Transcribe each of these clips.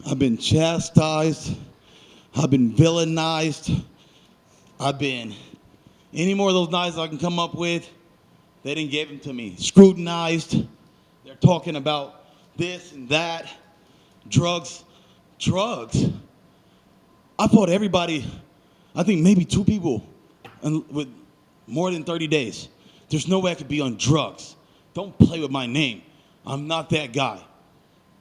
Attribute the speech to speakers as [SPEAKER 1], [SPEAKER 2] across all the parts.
[SPEAKER 1] I've been chastised. I've been villainized. I've been any more of those knives I can come up with. They didn't give them to me. Scrutinized. They're talking about this and that. Drugs. Drugs. I fought everybody. I think maybe 2 people with more than 30 days. There's no way I could be on drugs. Don't play with my name. I'm not that guy.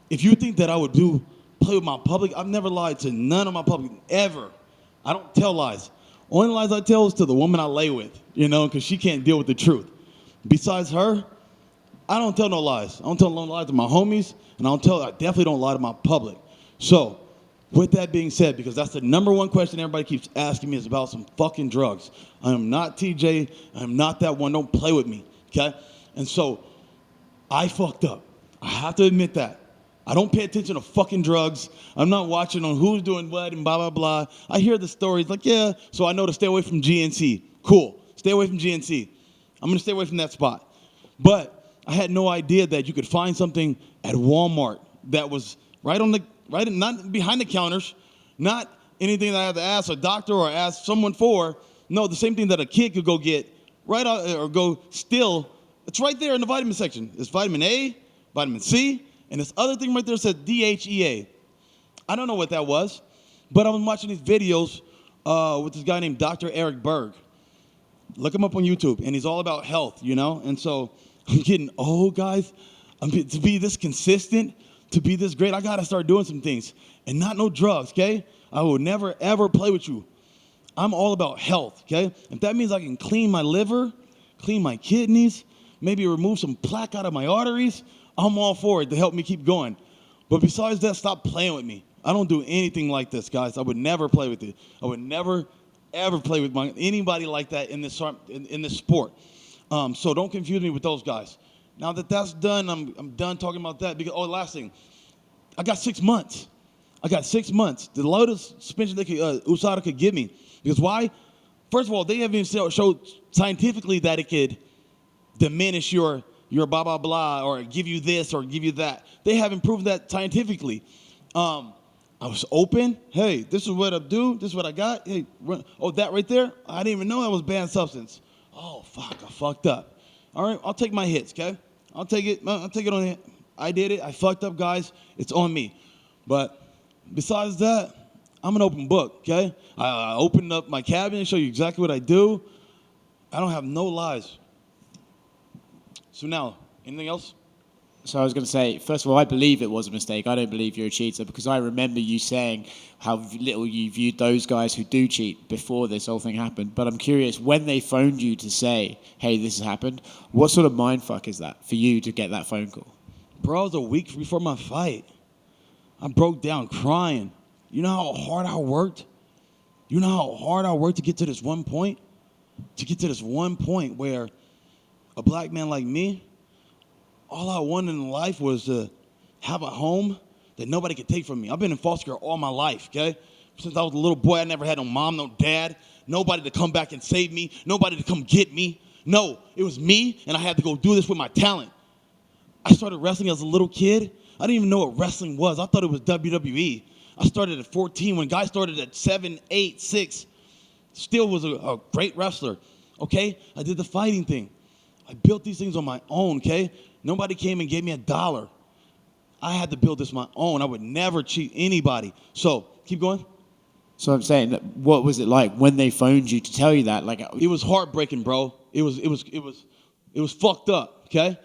[SPEAKER 1] If you think that I would play with my public, I've never lied to none of my public, ever. I don't tell lies. Only lies I tell is to the woman I lay with, because she can't deal with the truth. Besides her, I don't tell no lies. I don't tell no lies to my homies, and I definitely don't lie to my public. So, with that being said, because that's the number one question everybody keeps asking me is about some fucking drugs. I am not TJ. I am not that one. Don't play with me, okay? And so, I fucked up. I have to admit that. I don't pay attention to fucking drugs. I'm not watching on who's doing what and blah, blah, blah. I hear the stories like, yeah, so I know to stay away from GNC. Cool. Stay away from GNC. I'm going to stay away from that spot. But I had no idea that you could find something at Walmart that was not behind the counters, not anything that I had to ask a doctor or ask someone for. No, the same thing that a kid could go get right out or go steal. It's right there in the vitamin section. It's vitamin A, vitamin C, and this other thing right there said DHEA. I don't know what that was, but I was watching these videos with this guy named Dr. Eric Berg. Look him up on YouTube, and he's all about health, And so I'm getting old, guys. To be this consistent, to be this great, I got to start doing some things. And not no drugs, okay? I will never, ever play with you. I'm all about health, okay? If that means I can clean my liver, clean my kidneys, maybe remove some plaque out of my arteries, I'm all for it to help me keep going. But besides that, stop playing with me. I don't do anything like this, guys. I would never play with it. I would never, ever play with anybody like that in this sport. So don't confuse me with those guys. Now that that's done, I'm done talking about that. Because last thing, I got 6 months. The lowest suspension USADA could give me. Because why? First of all, they haven't even showed scientifically that it could diminish your blah, blah, blah, or give you this or give you that. They haven't proven that scientifically. I was open. Hey, this is what I do. This is what I got. Hey, that right there? I didn't even know that was banned substance. Oh, fuck, I fucked up. All right, I'll take my hits, okay? I'll take it on it. I did it. I fucked up, guys. It's on me. But besides that, I'm an open book, okay? I opened up my cabinet and show you exactly what I do. I don't have no lies. So now, anything else?
[SPEAKER 2] So I was going to say, first of all, I believe it was a mistake. I don't believe you're a cheater because I remember you saying how little you viewed those guys who do cheat before this whole thing happened. But I'm curious, when they phoned you to say, hey, this has happened, what sort of mindfuck is that for you to get that phone call?
[SPEAKER 1] Bro, it was a week before my fight. I broke down crying. You know how hard I worked? You know how hard I worked to get to this one point? To get to this one point where a black man like me, all I wanted in life was to have a home that nobody could take from me. I've been in foster care all my life, okay? Since I was a little boy, I never had no mom, no dad, nobody to come back and save me, nobody to come get me. No, it was me, and I had to go do this with my talent. I started wrestling as a little kid. I didn't even know what wrestling was. I thought it was WWE. I started at 14 when guys started at 7, 8, 6. Still was a great wrestler, okay? I did the fighting thing. I built these things on my own, okay? Nobody came and gave me $1. I had to build this my own. I would never cheat anybody. So, keep going.
[SPEAKER 2] So I'm saying, what was it like when they phoned you to tell you that? Like,
[SPEAKER 1] it was heartbreaking, bro. It was fucked up, okay?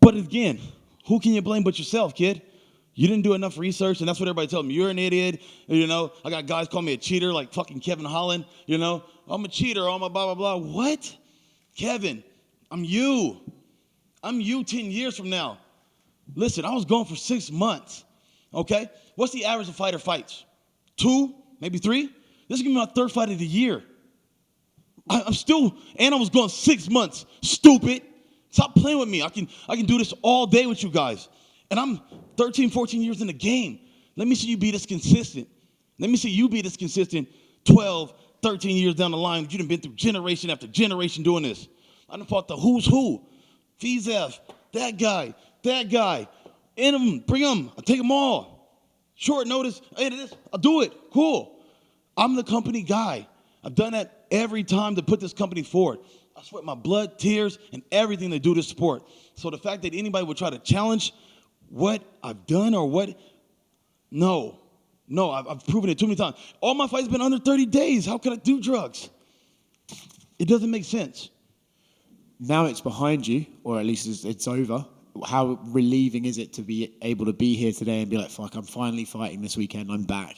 [SPEAKER 1] But again, who can you blame but yourself, kid? You didn't do enough research, and that's what everybody tells me. You're an idiot, I got guys call me a cheater like fucking Kevin Holland, I'm a cheater, I'm a blah, blah, blah. What? Kevin, I'm you. I'm you 10 years from now. Listen, I was gone for 6 months, okay? What's the average of fighter fights? 2, maybe 3? This is going to be my 3rd fight of the year. I was gone 6 months. Stupid. Stop playing with me. I can do this all day with you guys. And I'm 13, 14 years in the game. Let me see you be this consistent. Let me see you be this consistent 12, 13 years down the line. You done been through generation after generation doing this. I done fought the who's who. Fizef, that guy, in them, bring them, I take them all. Short notice, hey, this, I'll do it. Cool. I'm the company guy. I've done that every time to put this company forward. I sweat my blood, tears, and everything to do this sport. So the fact that anybody would try to challenge what I've done or what, no, I've proven it too many times. All my fights have been under 30 days. How could I do drugs? It doesn't make sense.
[SPEAKER 2] Now it's behind you, or at least it's over. How relieving is it to be able to be here today and be like, fuck, I'm finally fighting this weekend. I'm back.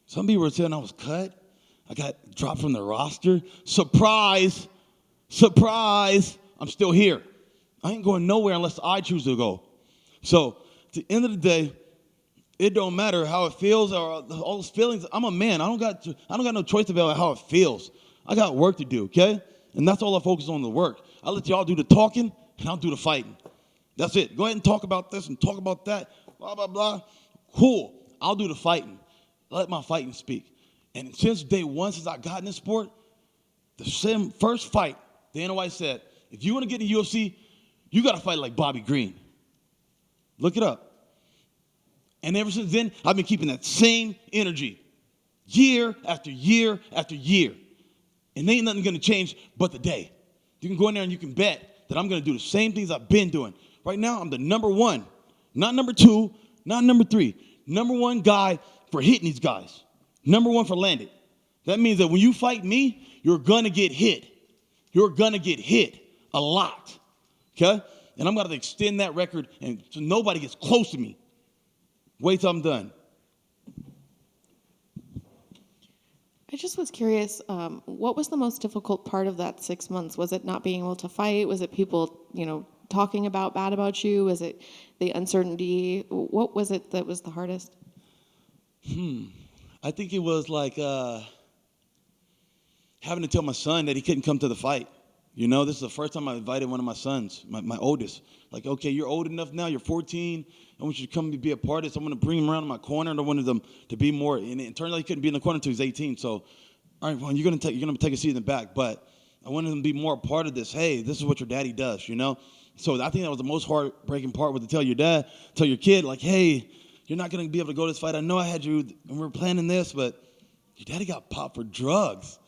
[SPEAKER 1] Some people were saying I was cut. I got dropped from the roster. Surprise, surprise, I'm still here. I ain't going nowhere unless I choose to go. So at the end of the day, it don't matter how it feels or all those feelings. I'm a man. I don't got no choice about how it feels. I got work to do, okay? And that's all I focus on, the work. I'll let y'all do the talking, and I'll do the fighting. That's it. Go ahead and talk about this and talk about that, blah, blah, blah. Cool. I'll do the fighting. Let my fighting speak. And since day one, since I got in this sport, the first fight, Dana White said, if you want to get in the UFC, you got to fight like Bobby Green. Look it up. And ever since then, I've been keeping that same energy year after year after year. And ain't nothing going to change but the day. You can go in there and you can bet that I'm going to do the same things I've been doing. Right now, I'm the number one, not number two, not number three. Number one guy for hitting these guys. Number one for landing. That means that when you fight me, you're going to get hit. You're going to get hit a lot. Okay? And I'm going to extend that record and so nobody gets close to me. Wait till I'm done.
[SPEAKER 3] I just was curious, what was the most difficult part of that 6 months? Was it not being able to fight? Was it people, talking bad about you? Was it the uncertainty? What was it that was the hardest?
[SPEAKER 1] I think it was like having to tell my son that he couldn't come to the fight. This is the first time I invited one of my sons, my oldest. Like, okay, you're old enough now, you're 14. I want you to come and be a part of this. I'm going to bring him around in my corner, and I wanted them to be more. And it turned out he couldn't be in the corner until he was 18. So, all right, well, you're going to take a seat in the back. But I wanted him to be more a part of this. Hey, this is what your daddy does, So I think that was the most heartbreaking part, was to tell your kid, like, hey, you're not going to be able to go to this fight. I know I had you, and we were planning this, but your daddy got popped for drugs.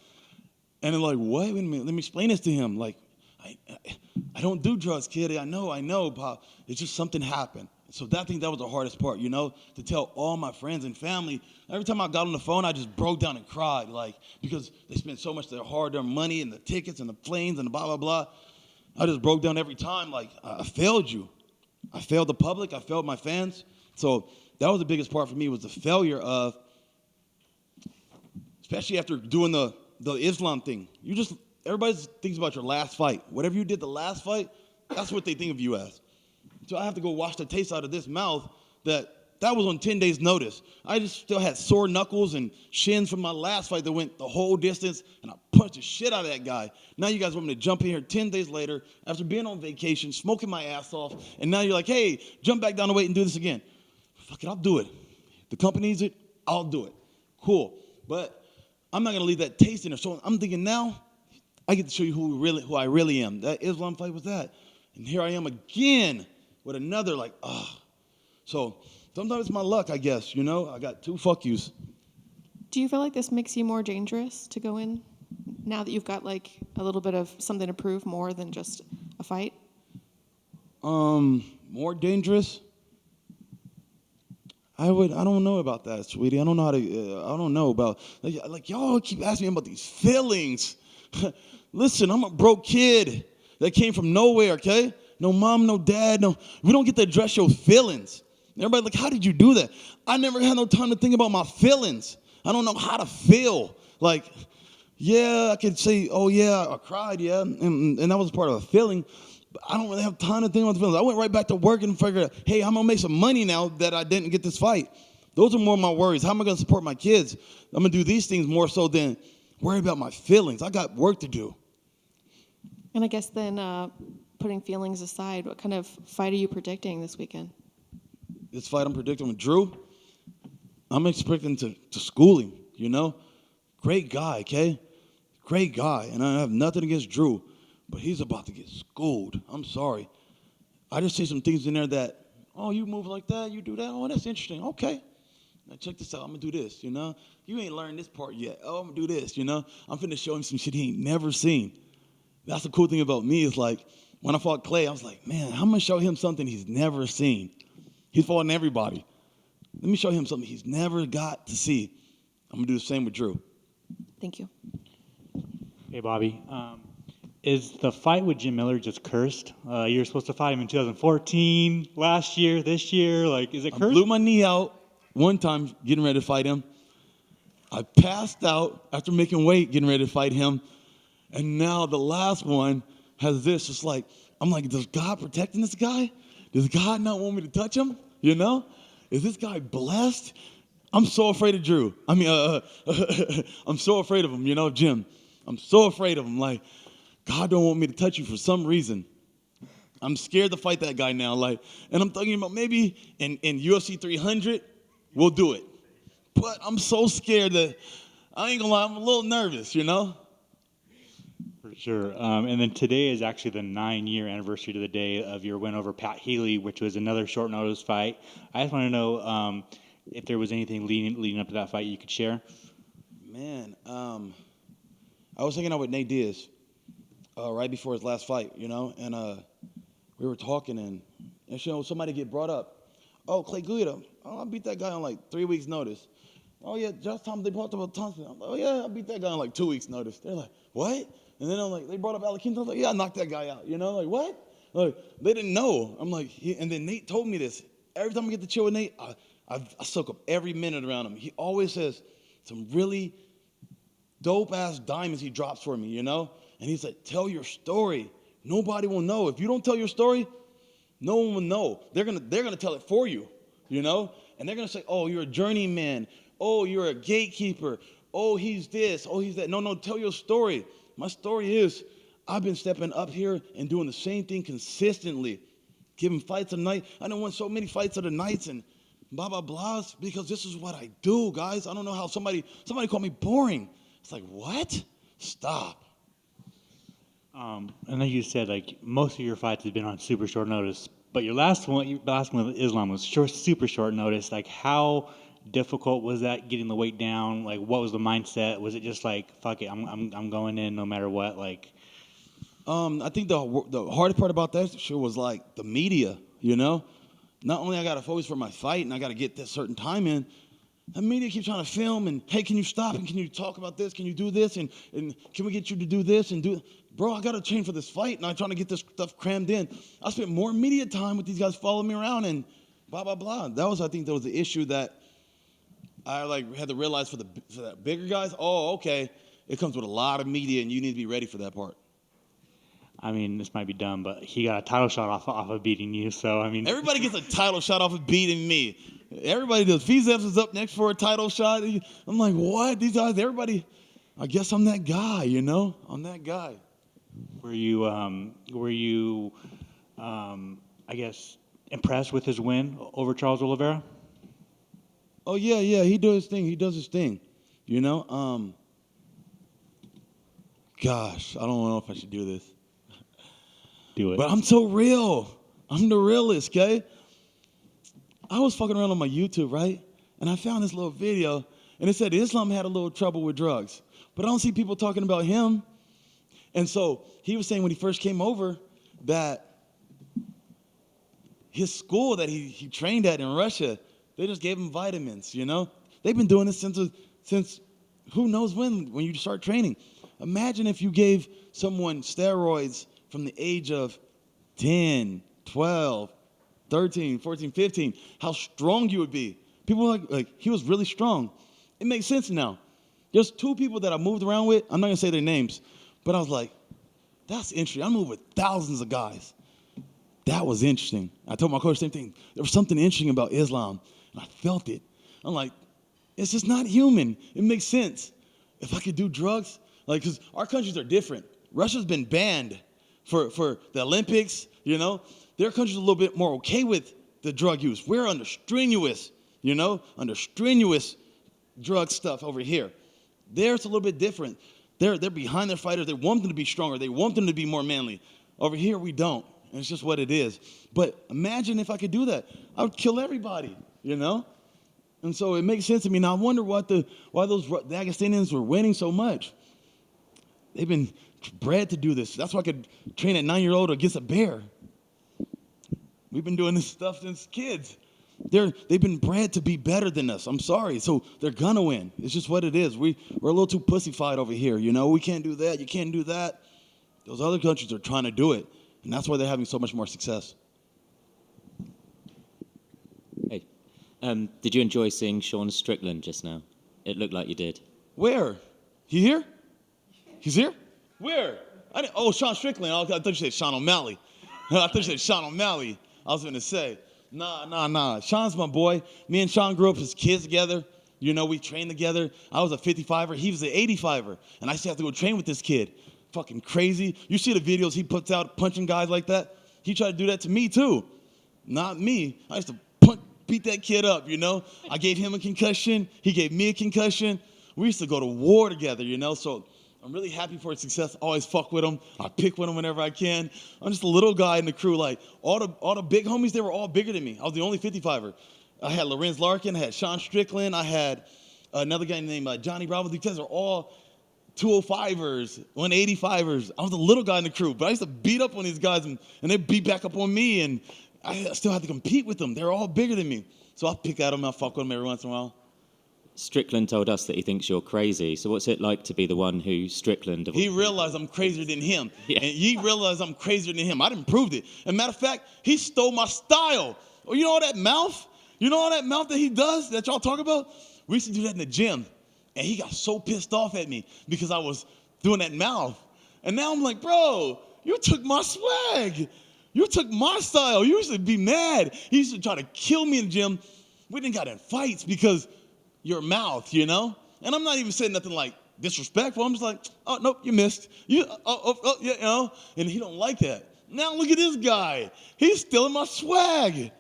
[SPEAKER 1] And they're like, what? Wait a minute, let me explain this to him. Like, I don't do drugs, kid. I know, Pop. It's just something happened. So I think that was the hardest part, to tell all my friends and family. Every time I got on the phone, I just broke down and cried, because they spent so much of their hard-earned money and the tickets and the planes and the blah, blah, blah. I just broke down every time, I failed you. I failed the public. I failed my fans. So that was the biggest part for me, was the failure of, especially after doing the Islam thing. Everybody thinks about your last fight. Whatever you did the last fight, that's what they think of you as. So I have to go wash the taste out of this mouth that was on 10 days' notice. I just still had sore knuckles and shins from my last fight that went the whole distance, and I punched the shit out of that guy. Now you guys want me to jump in here 10 days later after being on vacation, smoking my ass off, and now you're like, hey, jump back down the weight and do this again. Fuck it, I'll do it. The company needs it, I'll do it. Cool. But I'm not going to leave that taste in there. So I'm thinking now, I get to show you who I really am. That Islam fight was that. And here I am again with another, So sometimes it's my luck, I guess, I got 2 fuck yous.
[SPEAKER 3] Do you feel like this makes you more dangerous to go in now that you've got a little bit of something to prove more than just a fight?
[SPEAKER 1] More dangerous? I don't know about that, sweetie. I don't know I don't know about, y'all keep asking me about these feelings. Listen, I'm a broke kid that came from nowhere, okay? No mom, no dad, we don't get to address your feelings. Everybody's like, how did you do that? I never had no time to think about my feelings. I don't know how to feel. Yeah, I could say, oh yeah, I cried, yeah, and that was part of a feeling. I don't really have time to think about the feelings. I went right back to work and figured, hey, I'm going to make some money now that I didn't get this fight. Those are more my worries. How am I going to support my kids? I'm going to do these things more so than worry about my feelings. I got work to do.
[SPEAKER 3] And I guess then putting feelings aside, what kind of fight are you predicting this weekend?
[SPEAKER 1] This fight I'm predicting with Drew, I'm expecting to school him, Great guy, okay? Great guy. And I have nothing against Drew. But he's about to get schooled. I'm sorry. I just see some things in there that Oh, you move like that, you do that. Oh, that's interesting. Okay. Now check this out. I'm gonna do this, you know? You ain't learned this part yet. Oh, I'm gonna do this, you know? I'm finna show him some shit he ain't never seen. That's the cool thing about me is like, when I fought Clay, I was like, man, I'm gonna show him something he's never seen. He's fought everybody. Let me show him something he's never got to see. I'm gonna do the same with Drew.
[SPEAKER 3] Thank you.
[SPEAKER 4] Hey, Bobby. Is the fight with Jim Miller just cursed? You were supposed to fight him in 2014, last year, this year. Like, is it
[SPEAKER 1] I
[SPEAKER 4] cursed?
[SPEAKER 1] blew my knee out one time getting ready to fight him. I passed out after making weight getting ready to fight him. And now the last one has this. It's like, I'm like, does God protecting this guy? Does God not want me to touch him? You know? Is this guy blessed? I'm so afraid of Drew. I mean, I'm so afraid of him, you know, Jim. I'm so afraid of him. Like, God don't want me to touch you for some reason. I'm scared to fight that guy now. Like, and I'm thinking about maybe in UFC 300, we'll do it. But I'm so scared that I ain't gonna lie, I'm a little nervous, you know?
[SPEAKER 4] For sure. And then today is actually the 9-year anniversary to the day of your win over Pat Healy, which was another short notice fight. I just want to know if there was anything leading up to that fight you could share.
[SPEAKER 1] Man, I was hanging out with Nate Diaz right before his last fight, you know, and we were talking, and you know, somebody get brought up. Oh, Clay Guida. Oh, I beat that guy on like 3 weeks' notice. Oh, yeah, Josh Thomas, they brought up Thompson. I'm like, oh, yeah, I beat that guy on like 2 weeks' notice. They're like, what? And then I'm like, they brought up Alex Quinto. I was like, yeah, I knocked that guy out, you know? Like, what? Like, they didn't know. I'm like, and then Nate told me this. Every time I get to chill with Nate, I soak up every minute around him. He always says some really dope-ass diamonds he drops for me, you know? And he's like, tell your story. Nobody will know. If you don't tell your story, no one will know. They're gonna tell it for you, you know? And they're gonna say, oh, you're a journeyman. Oh, you're a gatekeeper. Oh, he's this. Oh, he's that. No, tell your story. My story is I've been stepping up here and doing the same thing consistently, giving fights a night. I done won so many fights of the nights and blah, blah, blahs because this is what I do, guys. I don't know how somebody called me boring. It's like, what? Stop.
[SPEAKER 4] And then you said like most of your fights have been on super short notice, but your last one with Islam was super short notice. Like, how difficult was that getting the weight down? Like, what was the mindset? Was it just like, fuck it, I'm going in no matter what? Like,
[SPEAKER 1] I think the hardest part about that sure was like the media. You know, not only I got to focus for my fight and I got to get this certain time in. The media keeps trying to film and, hey, can you stop and can you talk about this? Can you do this? And can we get you to do this and do? Bro, I got to train for this fight and I'm trying to get this stuff crammed in. I spent more media time with these guys following me around and blah, blah, blah. I think that was the issue that I like had to realize for the bigger guys. Oh, okay. It comes with a lot of media and you need to be ready for that part.
[SPEAKER 4] I mean, this might be dumb, but he got a title shot off of beating you. So, I mean,
[SPEAKER 1] Everybody gets a title shot off of beating me. Everybody does. Fizeps is up next for a title shot. I'm like, what? These guys, everybody, I guess I'm that guy, you know? I'm that guy.
[SPEAKER 4] were you, I guess, impressed with his win over Charles Oliveira?
[SPEAKER 1] Oh, yeah, he does his thing. He does his thing, you know? Gosh, I don't know if I should do this.
[SPEAKER 4] Do it.
[SPEAKER 1] But I'm so real. I'm the realest, okay? I was fucking around on my YouTube, right? And I found this little video, and it said Islam had a little trouble with drugs. But I don't see people talking about him. And so he was saying when he first came over that his school that he trained at in Russia, they just gave him vitamins, you know? They've been doing this since who knows when you start training. Imagine if you gave someone steroids from the age of 10, 12, 13, 14, 15, how strong you would be. People were like he was really strong. It makes sense now. There's two people that I moved around with. I'm not going to say their names, but I was like, that's interesting. I moved with thousands of guys. That was interesting. I told my coach the same thing. There was something interesting about Islam, and I felt it. I'm like, it's just not human. It makes sense. If I could do drugs, like, because our countries are different. Russia's been banned for the Olympics, you know. Their country's a little bit more okay with the drug use. We're under strenuous drug stuff over here. There it's a little bit different. They're behind their fighters. They want them to be stronger. They want them to be more manly. Over here we don't. and it's just what it is. But imagine if I could do that. I would kill everybody, you know? And so it makes sense to me. Now, I wonder why those Dagestanians were winning so much. They've been bred to do this. That's why I could train a 9-year-old against a bear. We've been doing this stuff since kids. They've been bred to be better than us. I'm sorry. So they're going to win. It's just what it is. We're a little too pussyfied over here. You know, we can't do that. You can't do that. Those other countries are trying to do it. And that's why they're having so much more success.
[SPEAKER 5] Hey, did you enjoy seeing Sean Strickland just now? It looked like you did.
[SPEAKER 1] Where? He here? He's here? Where? Sean Strickland. I thought you said Sean O'Malley. I thought you said Sean O'Malley. I was going to say. Nah. Sean's my boy. Me and Sean grew up as kids together. You know, we trained together. I was a 55er. He was an 85er. And I used to have to go train with this kid. Fucking crazy. You see the videos he puts out punching guys like that? He tried to do that to me, too. Not me. I used to beat that kid up, you know? I gave him a concussion. He gave me a concussion. We used to go to war together, you know? So I'm really happy for his success. Always fuck with him. I pick with him whenever I can. I'm just a little guy in the crew. Like, all the big homies, they were all bigger than me. I was the only 55er. I had Lorenz Larkin. I had Sean Strickland. I had another guy named Johnny Bravo. These guys are all 205ers, 185ers. I was the little guy in the crew. But I used to beat up on these guys, and they beat back up on me. And I still had to compete with them. They were all bigger than me. So I'll pick at them. I'll fuck with them every once in a while.
[SPEAKER 5] Strickland told us that he thinks you're crazy. So what's it like to be the one who Strickland...
[SPEAKER 1] He realized I'm crazier than him.
[SPEAKER 5] Yeah.
[SPEAKER 1] And he realized I'm crazier than him. I didn't prove it. As a matter of fact, he stole my style. Oh, you know all that mouth? You know all that mouth that he does that y'all talk about? We used to do that in the gym. And he got so pissed off at me because I was doing that mouth. And now I'm like, bro, you took my swag. You took my style. You used to be mad. He used to try to kill me in the gym. We didn't got in fights because your mouth, you know? And I'm not even saying nothing like disrespectful. I'm just like, oh, nope, you missed. Yeah, you know? And he don't like that. Now look at this guy. He's stealing my swag.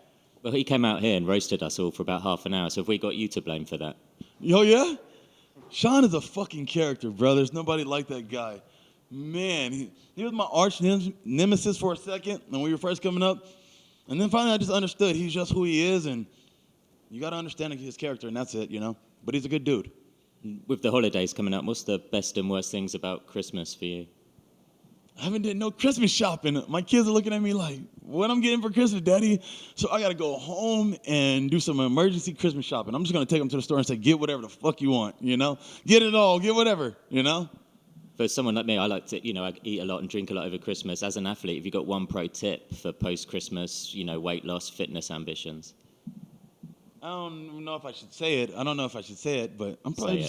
[SPEAKER 5] Well, he came out here and roasted us all for about half an hour. So have we got you to blame for that?
[SPEAKER 1] Oh, yeah? Sean is a fucking character, bro. There's nobody like that guy. Man, he was my arch nemesis for a second when we were first coming up. And then finally I just understood he's just who he is, and you got to understand his character, and that's it, you know? But he's a good dude.
[SPEAKER 5] With the holidays coming up, what's the best and worst things about Christmas for you?
[SPEAKER 1] I haven't done no Christmas shopping. My kids are looking at me like, what I'm getting for Christmas, Daddy? So I got to go home and do some emergency Christmas shopping. I'm just going to take them to the store and say, get whatever the fuck you want, you know? Get it all, get whatever, you know?
[SPEAKER 5] For someone like me, I like to, I eat a lot and drink a lot over Christmas. As an athlete, have you got one pro tip for post-Christmas, weight loss, fitness ambitions?
[SPEAKER 1] I don't know if I should say it. But I'm probably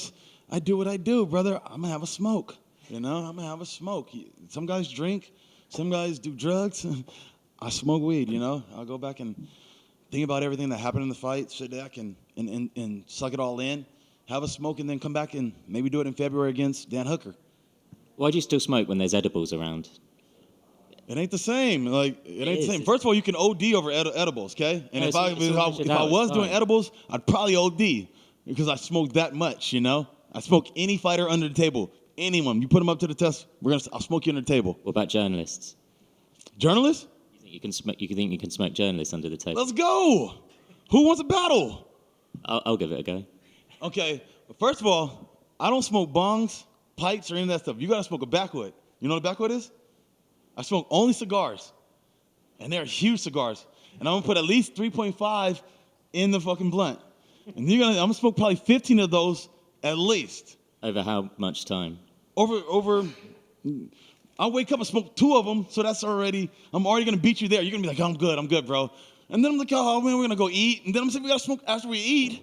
[SPEAKER 1] I do what I do, brother. I'm going to have a smoke, I'm going to have a smoke. Some guys drink. Some guys do drugs. I smoke weed, I'll go back and think about everything that happened in the fight, sit back and suck it all in, have a smoke, and then come back and maybe do it in February against Dan Hooker.
[SPEAKER 5] Why do you still smoke when there's edibles around?
[SPEAKER 1] It ain't the same. It ain't the same. First of all, you can OD over edibles, okay? And if I was doing edibles, I'd probably OD because I smoked that much, I smoke any fighter under the table. Anyone. You put them up to the test, I'll smoke you under the table.
[SPEAKER 5] What about journalists?
[SPEAKER 1] Journalists?
[SPEAKER 5] You think you can smoke journalists under the table?
[SPEAKER 1] Let's go. Who wants a battle?
[SPEAKER 5] I'll give it a go.
[SPEAKER 1] Okay. First of all, I don't smoke bongs, pipes, or any of that stuff. You got to smoke a backwood. You know what a backwood is? I smoke only cigars. And they're huge cigars. And I'm going to put at least 3.5 in the fucking blunt. And I'm going to smoke probably 15 of those at least.
[SPEAKER 5] Over how much time?
[SPEAKER 1] Over I'll wake up and smoke 2 of them, so I'm already going to beat you there. You're going to be like, I'm good, bro. And then I'm like, oh, man, we're going to go eat. And then I'm saying we got to smoke after we eat.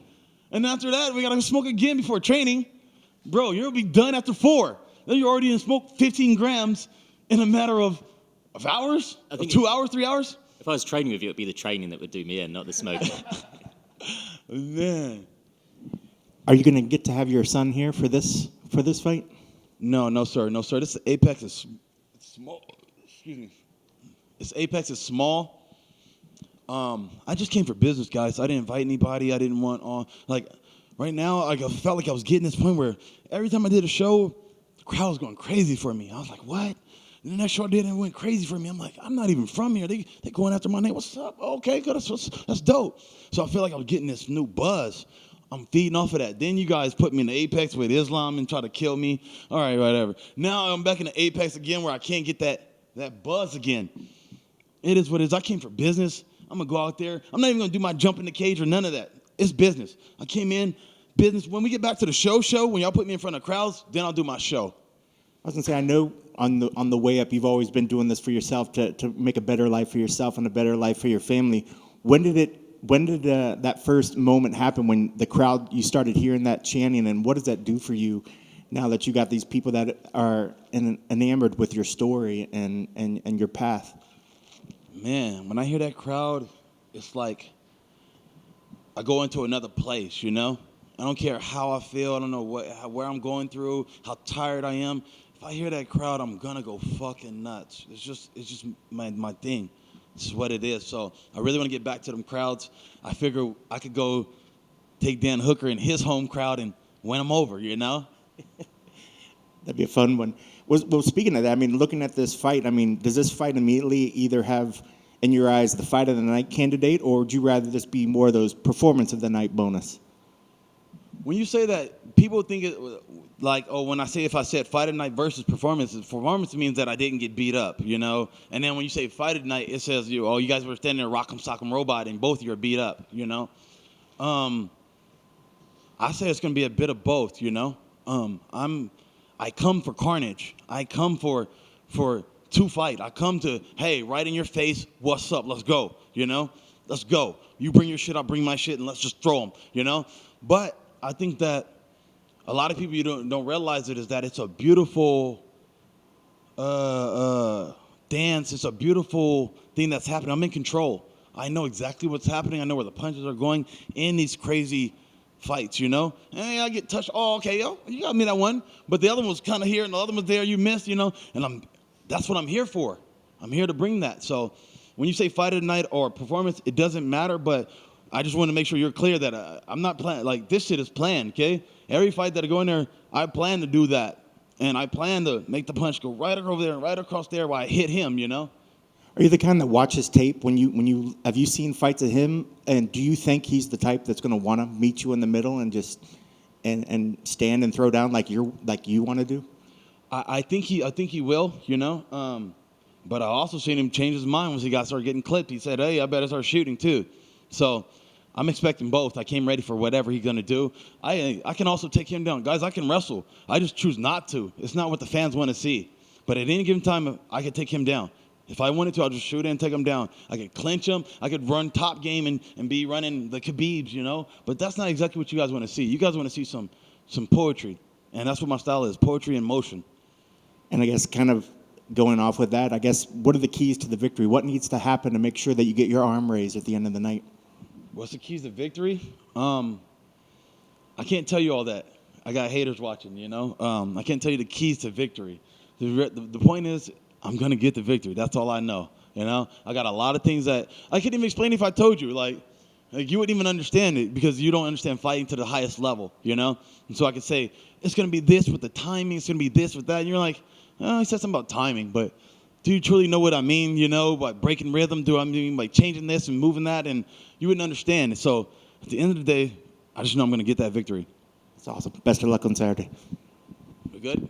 [SPEAKER 1] And after that, we got to smoke again before training. Bro, you'll be done after 4. Then you're already in smoke 15 grams in a matter of hours? I think 2 hours, 3 hours?
[SPEAKER 5] If I was training with you, it would be the training that would do me in, not the smoking.
[SPEAKER 1] Man.
[SPEAKER 6] Are you going to get to have your son here for this fight?
[SPEAKER 1] No, sir. This Apex is small. Excuse me. This Apex is small. I just came for business, guys. I didn't invite anybody. I didn't want on. Right now, I felt like I was getting this point where every time I did a show, the crowd was going crazy for me. I was like, what? And the next show I did, it went crazy for me. I'm like, I'm not even from here. They going after my name. What's up? Okay, good. That's dope. So I feel like I was getting this new buzz. I'm feeding off of that. Then you guys put me in the apex with Islam and try to kill me. All right, whatever. Now I'm back in the apex again where I can't get that buzz again. It is what it is. I came for business. I'm going to go out there. I'm not even going to do my jump in the cage or none of that. It's business. I came in, business. When we get back to the show, when y'all put me in front of crowds, then I'll do my show.
[SPEAKER 6] I was gonna say, I know on the way up, you've always been doing this for yourself to make a better life for yourself and a better life for your family. When did that first moment happen when the crowd, you started hearing that chanting, and what does that do for you now that you got these people that are enamored with your story and your path?
[SPEAKER 1] Man, when I hear that crowd, it's like I go into another place, you know? I don't care how I feel. I don't know where I'm going through, how tired I am. If I hear that crowd, I'm going to go fucking nuts. It's just my thing. This is what it is. So I really want to get back to them crowds. I figure I could go take Dan Hooker and his home crowd and win them over, you know?
[SPEAKER 6] That'd be a fun one. Well, speaking of that, I mean, looking at this fight, I mean, does this fight immediately either have, in your eyes, the fight of the night candidate, or would you rather this be more of those performance of the night bonus?
[SPEAKER 1] When you say that, people think it like, oh, if I said fight of the night versus performance means that I didn't get beat up, you know? And then when you say fight of the night, it says, you guys were standing there rock'em sock'em robot and both of you are beat up, you know? I say it's going to be a bit of both, you know? I come for carnage. I come for to fight. I come to, hey, right in your face, what's up? Let's go, you know? Let's go. You bring your shit, I'll bring my shit, and let's just throw them, you know? But I think that a lot of people you don't realize it is that it's a beautiful dance. It's a beautiful thing that's happening. I'm in control. I know exactly what's happening. I know where the punches are going in these crazy fights, you know? Hey, I get touched. Oh, okay, yo, you got me that one. But the other one was kind of here and the other one was there. You missed, you know? And that's what I'm here for. I'm here to bring that. So when you say fight of the night or performance, it doesn't matter, but I just want to make sure you're clear that I'm not playing. Like, this shit is planned, okay? Every fight that I go in there, I plan to do that. And I plan to make the punch go right over there and right across there while I hit him, you know?
[SPEAKER 6] Are you the kind that watches tape when you have you seen fights of him, and do you think he's the type that's going to want to meet you in the middle and just and stand and throw down like you want to do?
[SPEAKER 1] I think he will, you know? But I also seen him change his mind once he started getting clipped. He said, hey, I better start shooting too. So I'm expecting both. I came ready for whatever he's going to do. I can also take him down. Guys, I can wrestle. I just choose not to. It's not what the fans want to see. But at any given time, I could take him down. If I wanted to, I'll just shoot in and take him down. I could clinch him. I could run top game and be running the Khabibs, you know? But that's not exactly what you guys want to see. You guys want to see some poetry. And that's what my style is, poetry in motion.
[SPEAKER 6] And I guess kind of going off with that, I guess, what are the keys to the victory? What needs to happen to make sure that you get your arm raised at the end of the night?
[SPEAKER 1] What's the keys to victory? I can't tell you all that. I got haters watching, you know? I can't tell you the keys to victory. The point is, I'm going to get the victory. That's all I know, you know? I got a lot of things that I couldn't even explain if I told you. Like you wouldn't even understand it because you don't understand fighting to the highest level, you know? And so I could say, it's going to be this with the timing. It's going to be this with that. And you're like, oh, he said something about timing, but do you truly know what I mean, you know, by breaking rhythm? Do I mean by changing this and moving that? And you wouldn't understand. So at the end of the day, I just know I'm going to get that victory.
[SPEAKER 6] That's awesome. Best of luck on Saturday.
[SPEAKER 1] We good?